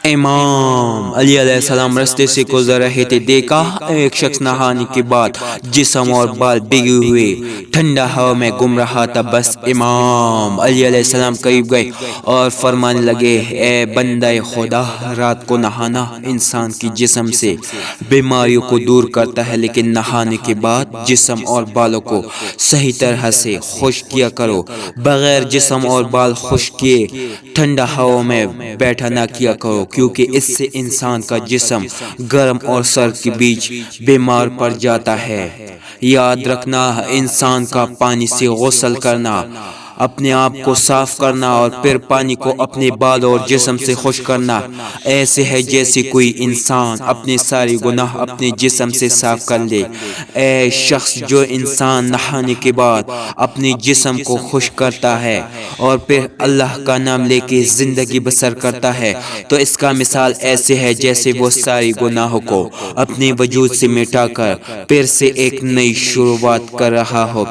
امام علی علیہ السلام رستے سے گزر رہے تھے، دیکھا ایک شخص نہانے کے بعد جسم اور بال بھیگے ہوئے ٹھنڈا ہوا میں گم رہا تھا۔ بس امام علی علیہ السلام قریب گئے اور فرمانے لگے، اے بندہ خدا، رات کو نہانا انسان کی جسم سے بیماریوں کو دور کرتا ہے، لیکن نہانے کے بعد جسم اور بالوں کو صحیح طرح سے خشک کیا کرو۔ بغیر جسم اور بال خشک کیے ٹھنڈا ہوا میں بیٹھا نہ کیا کرو، کیونکہ اس سے انسان کا جسم گرم اور سرد کے بیچ بیمار پڑ جاتا ہے۔ یاد رکھنا، انسان کا پانی سے غسل کرنا، اپنے آپ کو صاف کرنا اور پھر پانی کو اپنے بال اور جسم سے خشک کرنا ایسے ہے جیسے کوئی انسان اپنے سارے گناہ اپنے جسم سے صاف کر لے۔ اے شخص، جو انسان نہانے کے بعد اپنے جسم کو خشک کرتا ہے اور پھر اللہ کا نام لے کے زندگی بسر کرتا ہے، تو اس کا مثال ایسے ہے جیسے وہ ساری گناہوں کو اپنے وجود سے مٹا کر پھر سے ایک نئی شروعات کر رہا ہو۔